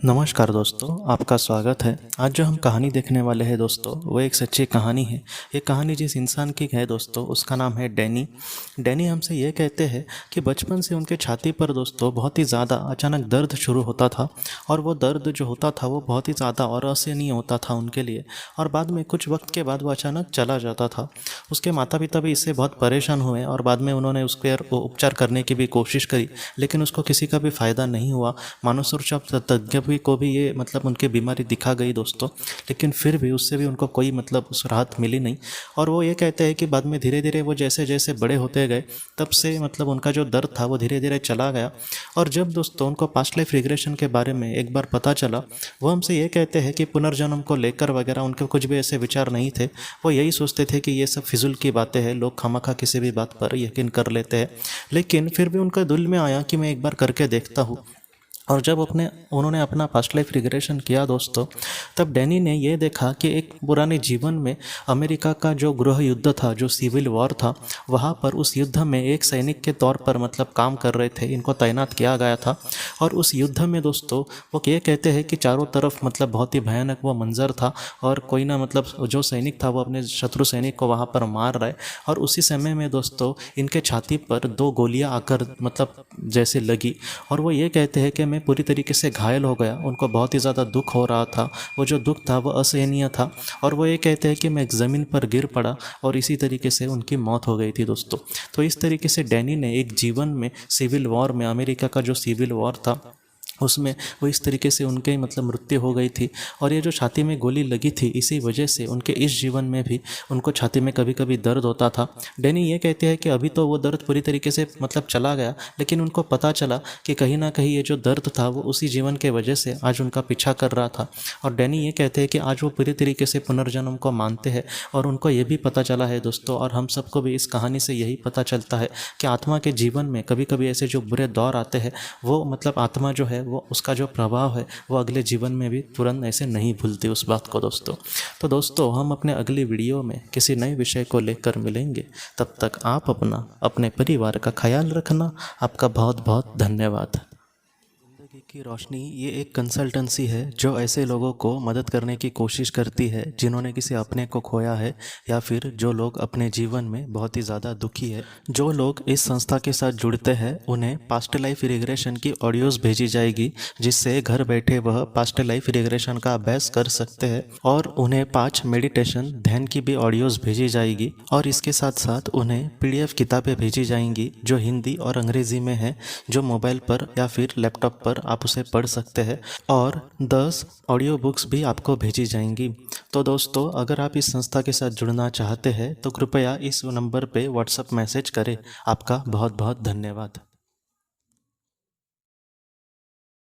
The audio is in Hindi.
नमस्कार दोस्तों, आपका स्वागत है। आज जो हम कहानी देखने वाले हैं दोस्तों, वो एक सच्ची कहानी है। ये कहानी जिस इंसान की है दोस्तों, उसका नाम है डैनी। डैनी हमसे ये कहते हैं कि बचपन से उनके छाती पर दोस्तों बहुत ही ज़्यादा अचानक दर्द शुरू होता था, और वो दर्द जो होता था वो बहुत ही ज़्यादा और असहनीय होता था उनके लिए, और बाद में कुछ वक्त के बाद वो अचानक चला जाता था। उसके माता पिता भी इससे बहुत परेशान हुए, और बाद में उन्होंने उसके उपचार करने की भी कोशिश करी, लेकिन उसको किसी का भी फ़ायदा नहीं हुआ। मानसोपचार तज्ञ को भी ये उनकी बीमारी दिखा गई दोस्तों, लेकिन फिर भी उससे भी उनको कोई उस राहत मिली नहीं। और वो ये कहते हैं कि बाद में धीरे धीरे वो जैसे जैसे बड़े होते गए, तब से उनका जो दर्द था वो धीरे धीरे चला गया। और जब दोस्तों उनको पास्ट लाइफ रिग्रेशन के बारे में एक बार पता चला, वो हमसे ये कहते हैं कि पुनर्जन्म को लेकर वगैरह उनके कुछ भी ऐसे विचार नहीं थे। वो यही सोचते थे कि ये सब फिजूल की बातें हैं, लोग खामखा किसी भी बात पर यकीन कर लेते हैं। लेकिन फिर भी उनका दिल में आया कि मैं एक बार करके देखता हूँ। और जब उन्होंने अपना पास्ट लाइफ रिग्रेशन किया दोस्तों, तब डैनी ने ये देखा कि एक पुराने जीवन में अमेरिका का जो गृह युद्ध था, जो सिविल वॉर था, वहाँ पर उस युद्ध में एक सैनिक के तौर पर काम कर रहे थे, इनको तैनात किया गया था। और उस युद्ध में दोस्तों वो ये कहते हैं कि चारों तरफ बहुत ही भयानक वो मंजर था, और कोई ना जो सैनिक था वो अपने शत्रु सैनिक को वहाँ पर मार रहा है। और उसी समय में दोस्तों इनके छाती पर 2 गोलियाँ आकर जैसे लगी, और वो ये कहते हैं कि मैं पूरी तरीके से घायल हो गया। उनको बहुत ही ज़्यादा दुख हो रहा था, वो जो दुख था वो असहनीय था। और वो ये कहते हैं कि मैं एक ज़मीन पर गिर पड़ा, और इसी तरीके से उनकी मौत हो गई थी दोस्तों। तो इस तरीके से डैनी ने एक जीवन में सिविल वॉर में, अमेरिका का जो सिविल वॉर था उसमें वो इस तरीके से उनके मृत्यु हो गई थी। और ये जो छाती में गोली लगी थी, इसी वजह से उनके इस जीवन में भी उनको छाती में कभी कभी दर्द होता था। डैनी ये कहते हैं कि अभी तो वो दर्द पूरी तरीके से चला गया, लेकिन उनको पता चला कि कहीं ना कहीं ये जो दर्द था वो उसी जीवन के वजह से आज उनका पीछा कर रहा था। और डैनी ये कहते हैं कि आज वो पूरी तरीके से पुनर्जन्म को मानते हैं, और उनको ये भी पता चला है दोस्तों, और हम सबको भी इस कहानी से यही पता चलता है कि आत्मा के जीवन में कभी कभी ऐसे जो बुरे दौर आते हैं, वो आत्मा जो है वो उसका जो प्रभाव है वो अगले जीवन में भी तुरंत ऐसे नहीं भूलती उस बात को दोस्तों। तो दोस्तों हम अपने अगली वीडियो में किसी नए विषय को लेकर मिलेंगे। तब तक आप अपने परिवार का ख्याल रखना। आपका बहुत बहुत धन्यवाद। जिंदगी की रोशनी ये एक कंसल्टेंसी है जो ऐसे लोगों को मदद करने की कोशिश करती है जिन्होंने किसी अपने को खोया है, या फिर जो लोग अपने जीवन में बहुत ही ज़्यादा दुखी है। जो लोग इस संस्था के साथ जुड़ते हैं उन्हें पास्ट लाइफ रिग्रेशन की ऑडियोज़ भेजी जाएगी, जिससे घर बैठे वह पास्ट लाइफ रिग्रेशन का अभ्यास कर सकते हैं। और उन्हें 5 मेडिटेशन ध्यान की भी ऑडियोज़ भेजी जाएगी, और इसके साथ साथ उन्हें PDF किताबें भेजी जाएंगी जो हिंदी और अंग्रेज़ी में है, जो मोबाइल पर या फिर लैपटॉप पर आप उसे पढ़ सकते हैं। और 10 ऑडियो बुक्स भी आपको भेजी जाएंगी। तो दोस्तों अगर आप इस संस्था के साथ जुड़ना चाहते हैं तो कृपया इस नंबर पे व्हाट्सएप मैसेज करें। आपका बहुत बहुत धन्यवाद।